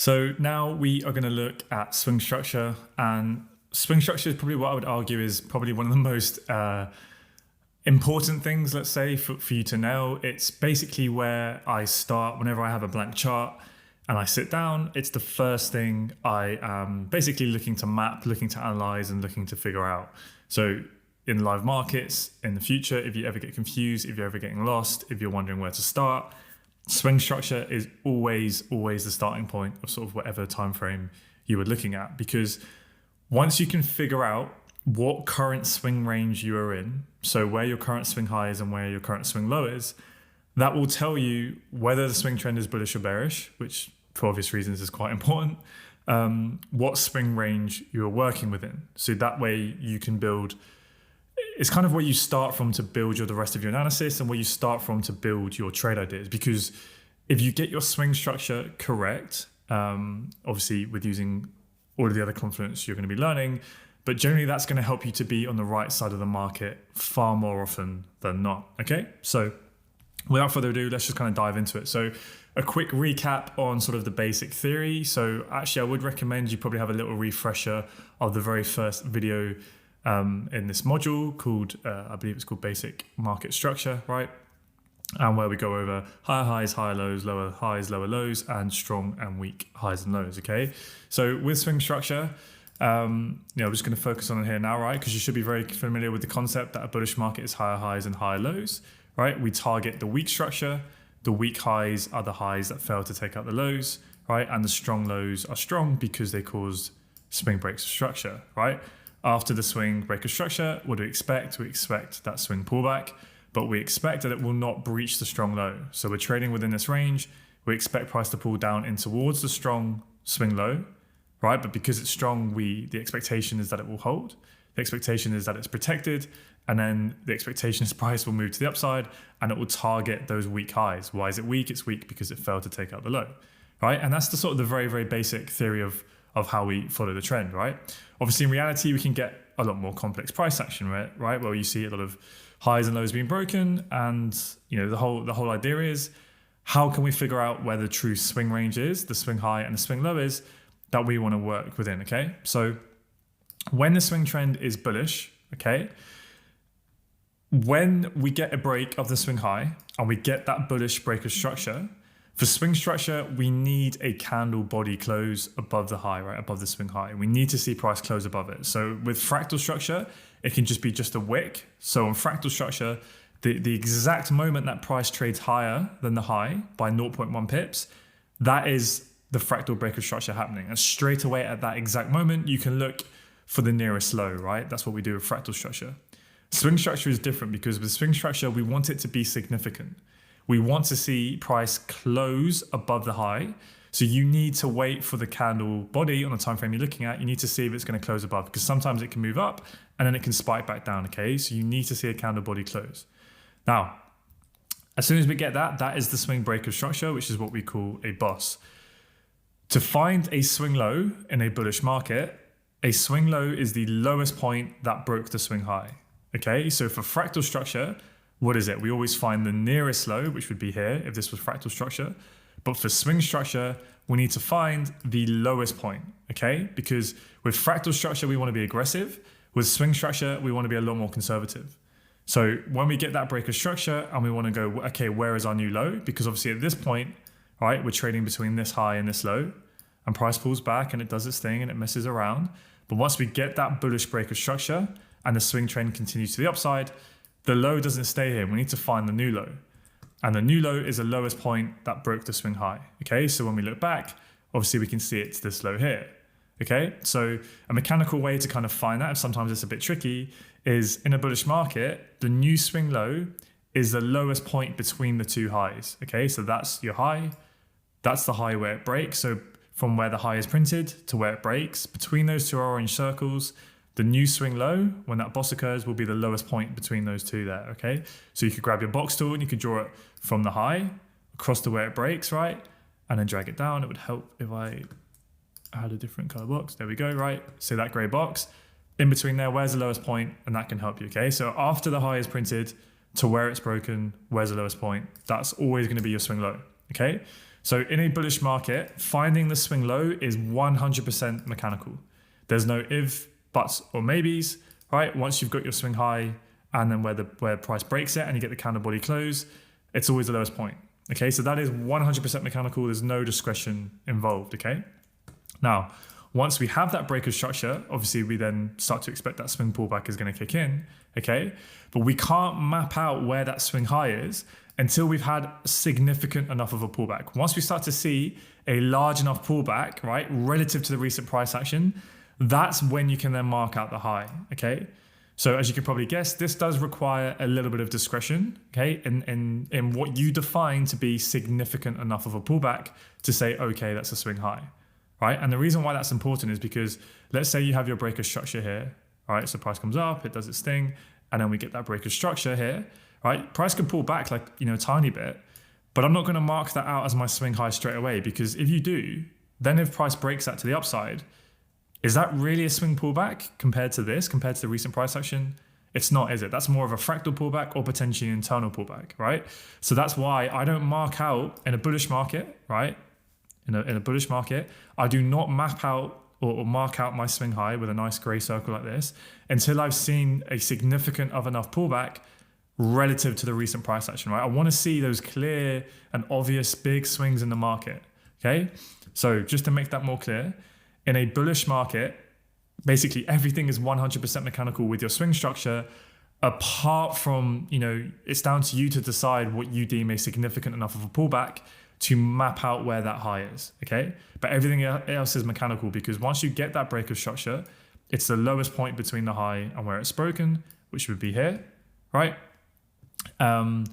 So now we are going to look at swing structure, and swing structure is probably what I would argue is probably one of the most important things, let's say, for you to know. It's basically where I start whenever I have a blank chart and I sit down. It's the first thing I am basically looking to map, looking to analyze, and looking to figure out. So in live markets in the future, if you ever get confused, if you're ever getting lost, if you're wondering where to start, swing structure is always the starting point of sort of whatever time frame you were looking at, because once you can figure out what current swing range you are in, so where your current swing high is and where your current swing low is, that will tell you whether the swing trend is bullish or bearish, which for obvious reasons is quite important, what swing range you are working within. So that way you can build, it's kind of where you start from to build the rest of your analysis and where you start from to build your trade ideas. Because if you get your swing structure correct, obviously with using all of the other confluence you're going to be learning, but generally that's going to help you to be on the right side of the market far more often than not. Okay, so without further ado, let's just kind of dive into it. So a quick recap on sort of the basic theory. So actually I would recommend you probably have a little refresher of the very first video in this module called, I believe it's called Basic Market Structure, right? And where we go over higher highs, higher lows, lower highs, lower lows, and strong and weak highs and lows, okay? So with swing structure, I'm just going to focus on it here now, right? Because you should be very familiar with the concept that a bullish market is higher highs and higher lows, right? We target the weak structure. The weak highs are the highs that fail to take out the lows, right? And the strong lows are strong because they caused swing breaks of structure, right? After the swing break of structure, what do we expect? We expect that swing pullback, but we expect that it will not breach the strong low. So we're trading within this range. We expect price to pull down in towards the strong swing low, right? But because it's strong, the expectation is that it will hold. The expectation is that it's protected. And then the expectation is price will move to the upside and it will target those weak highs. Why is it weak? It's weak because it failed to take out the low, right? And that's the sort of the very basic theory of how we follow the trend, right? Obviously, in reality, we can get a lot more complex price action, right? Where you see a lot of highs and lows being broken, and the whole idea is how can we figure out where the true swing range is, the swing high and the swing low is that we want to work within. Okay, so when the swing trend is bullish, okay, when we get a break of the swing high and we get that bullish break of structure. For swing structure, we need a candle body close above the high, right? Above the swing high. We need to see price close above it. So with fractal structure, it can just be just a wick. So on fractal structure, the exact moment that price trades higher than the high by 0.1 pips, that is the fractal break of structure happening. And straight away at that exact moment, you can look for the nearest low, right? That's what we do with fractal structure. Swing structure is different because with swing structure, we want it to be significant. We want to see price close above the high. So you need to wait for the candle body on the time frame you're looking at. You need to see if it's going to close above, because sometimes it can move up and then it can spike back down. Okay, so you need to see a candle body close. Now, as soon as we get that is the swing break of structure, which is what we call a boss. To find a swing low in a bullish market, a swing low is the lowest point that broke the swing high. Okay, so for fractal structure, what is it? We always find the nearest low, which would be here if this was fractal structure. But for swing structure, we need to find the lowest point, okay? Because with fractal structure, we want to be aggressive. With swing structure, we want to be a lot more conservative. So when we get that break of structure and we want to go, okay, where is our new low? Because obviously at this point, right, we're trading between this high and this low, and price pulls back and it does its thing and it messes around. But once we get that bullish break of structure and the swing trend continues to the upside, the low doesn't stay here. We need to find the new low. And the new low is the lowest point that broke the swing high. Okay, so when we look back, obviously we can see it's this low here. Okay, so a mechanical way to kind of find that, and sometimes it's a bit tricky, is in a bullish market, the new swing low is the lowest point between the two highs. Okay, so that's your high, that's the high where it breaks. So from where the high is printed to where it breaks, between those two orange circles, the new swing low, when that boss occurs, will be the lowest point between those two there, okay? So you could grab your box tool and you could draw it from the high across to where it breaks, right? And then drag it down. It would help if I had a different color box. There we go, right? So that gray box, in between there, where's the lowest point? And that can help you, okay? So after the high is printed to where it's broken, where's the lowest point? That's always gonna be your swing low, okay? So in a bullish market, finding the swing low is 100% mechanical. There's no if, buts, or maybes, right? Once you've got your swing high and then where price breaks it and you get the candle body close, it's always the lowest point. Okay, so that is 100% mechanical. There's no discretion involved, okay? Now, once we have that break of structure, obviously we then start to expect that swing pullback is going to kick in, okay? But we can't map out where that swing high is until we've had significant enough of a pullback. Once we start to see a large enough pullback, right, relative to the recent price action, that's when you can then mark out the high, okay? So as you can probably guess, this does require a little bit of discretion, okay, in what you define to be significant enough of a pullback to say, okay, that's a swing high, right? And the reason why that's important is because let's say you have your breaker structure here, right? So price comes up, it does its thing, and then we get that breaker structure here, right? Price can pull back like, a tiny bit, but I'm not going to mark that out as my swing high straight away, because if you do, then if price breaks that to the upside, is that really a swing pullback compared to the recent price action? It's not, is it? That's more of a fractal pullback or potentially an internal pullback, right? So that's why I don't mark out in a bullish market, right? In a bullish market, I do not map out or mark out my swing high with a nice gray circle like this until I've seen a significant of enough pullback relative to the recent price action, right? I want to see those clear and obvious big swings in the market, okay? So just to make that more clear, in a bullish market, basically everything is 100% mechanical with your swing structure, apart from, it's down to you to decide what you deem a significant enough of a pullback to map out where that high is, okay? But everything else is mechanical, because once you get that break of structure, it's the lowest point between the high and where it's broken, which would be here, right? And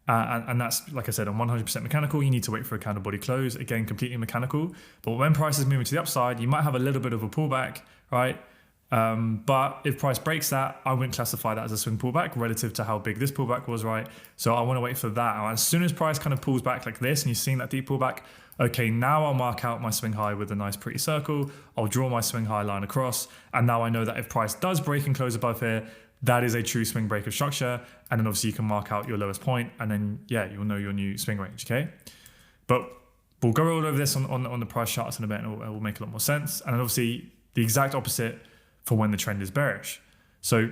that's, like I said, on 100% mechanical. You need to wait for a candle body close. Again, completely mechanical. But when price is moving to the upside, you might have a little bit of a pullback, right? But if price breaks that, I wouldn't classify that as a swing pullback relative to how big this pullback was, right? So I want to wait for that. And as soon as price kind of pulls back like this and you're seeing that deep pullback, okay, now I'll mark out my swing high with a nice pretty circle. I'll draw my swing high line across. And now I know that if price does break and close above here, that is a true swing break of structure. And then obviously you can mark out your lowest point, and then, yeah, you'll know your new swing range, okay? But we'll go all over this on the price charts in a bit, and it will make a lot more sense. And then obviously the exact opposite for when the trend is bearish. So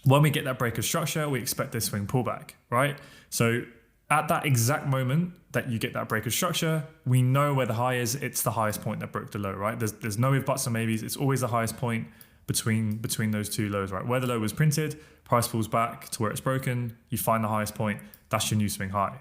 when we get that break of structure, we expect this swing pullback, right? So at that exact moment that you get that break of structure, we know where the high is. It's the highest point that broke the low, right? There's no if, buts, or maybes. It's always the highest point between those two lows, right? Where the low was printed, price falls back to where it's broken, you find the highest point, that's your new swing high,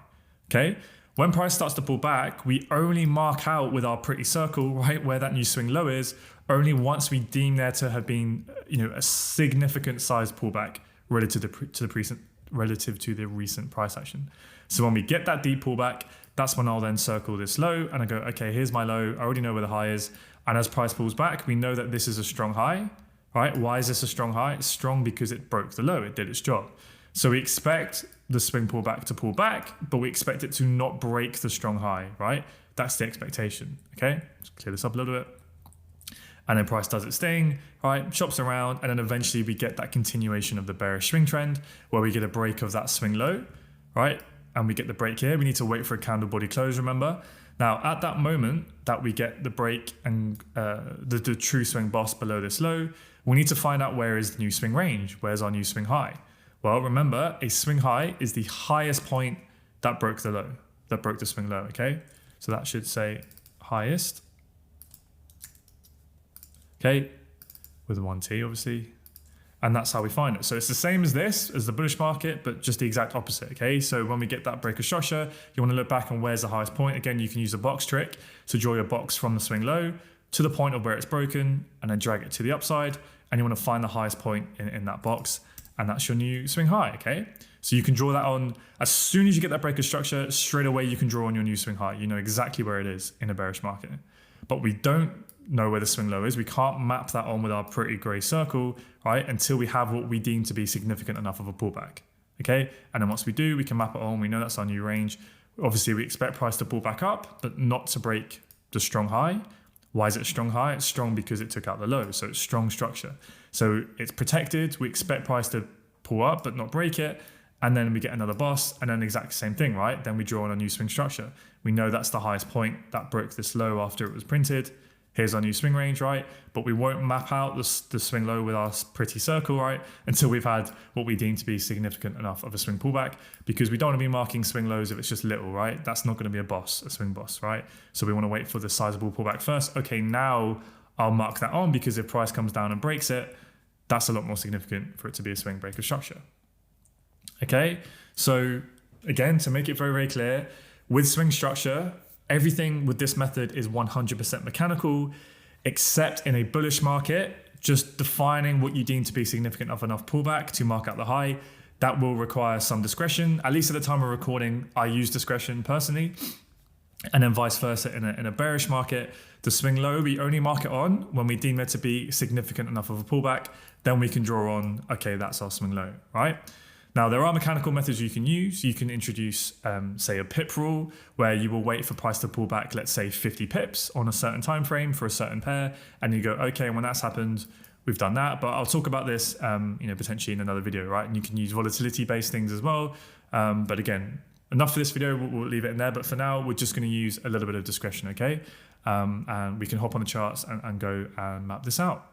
okay? When price starts to pull back, we only mark out with our pretty circle, right, where that new swing low is, only once we deem there to have been, a significant size pullback relative to the recent price action. So when we get that deep pullback, that's when I'll then circle this low and I go, okay, here's my low. I already know where the high is. And as price pulls back, we know that this is a strong high, right? Why is this a strong high? It's strong because it broke the low. It did its job. So we expect the swing pullback to pull back, but we expect it to not break the strong high, right? That's the expectation, okay? Let's clear this up a little bit. And then price does its thing, right? Chops around, and then eventually we get that continuation of the bearish swing trend where we get a break of that swing low, right? And we get the break here. We need to wait for a candle body close, remember? Now, at that moment that we get the break and the true swing boss below this low, we need to find out where is the new swing range. Where's our new swing high? Well, remember, a swing high is the highest point that broke the low, that broke the swing low, okay? So that should say highest, okay, with one T, obviously. And that's how we find it. So it's the same as this, as the bullish market, but just the exact opposite, okay? So when we get that break of structure, you want to look back on where's the highest point. Again, you can use a box trick to draw your box from the swing low to the point of where it's broken and then drag it to the upside. And you want to find the highest point in that box. And that's your new swing high, okay? So you can draw that on, as soon as you get that break of structure, straight away you can draw on your new swing high. You know exactly where it is in a bearish market. But we don't know where the swing low is. We can't map that on with our pretty gray circle, right? Until we have what we deem to be significant enough of a pullback, okay? And then once we do, we can map it on. We know that's our new range. Obviously, we expect price to pull back up, but not to break the strong high. Why is it strong high? It's strong because it took out the low. So it's strong structure. So it's protected. We expect price to pull up, but not break it. and then we get another boss, and then exactly the same thing, right? Then we draw on a new swing structure. We know that's the highest point that broke this low after it was printed. Here's our new swing range, right? But we won't map out the swing low with our pretty circle, right? Until we've had what we deem to be significant enough of a swing pullback, because we don't want to be marking swing lows if it's just little, right? That's not going to be a swing boss, right? So we want to wait for the sizable pullback first. Okay, now I'll mark that on, because if price comes down and breaks it, that's a lot more significant for it to be a swing breaker structure. Okay, so again, to make it very, very clear, with swing structure, everything with this method is 100% mechanical, except in a bullish market, just defining what you deem to be significant enough pullback to mark out the high. That will require some discretion. At least at the time of recording, I use discretion personally. And then vice versa in a bearish market, the swing low, we only mark it on when we deem it to be significant enough of a pullback. Then we can draw on, okay, that's our swing low, right? Now, there are mechanical methods you can use. You can introduce, say, a pip rule, where you will wait for price to pull back, let's say 50 pips on a certain time frame for a certain pair, and you go, okay, when that's happened, we've done that. But I'll talk about this, potentially in another video, right? And you can use volatility-based things as well. But again, enough for this video. We'll leave it in there. But for now, we're just going to use a little bit of discretion, okay? And we can hop on the charts and go and map this out.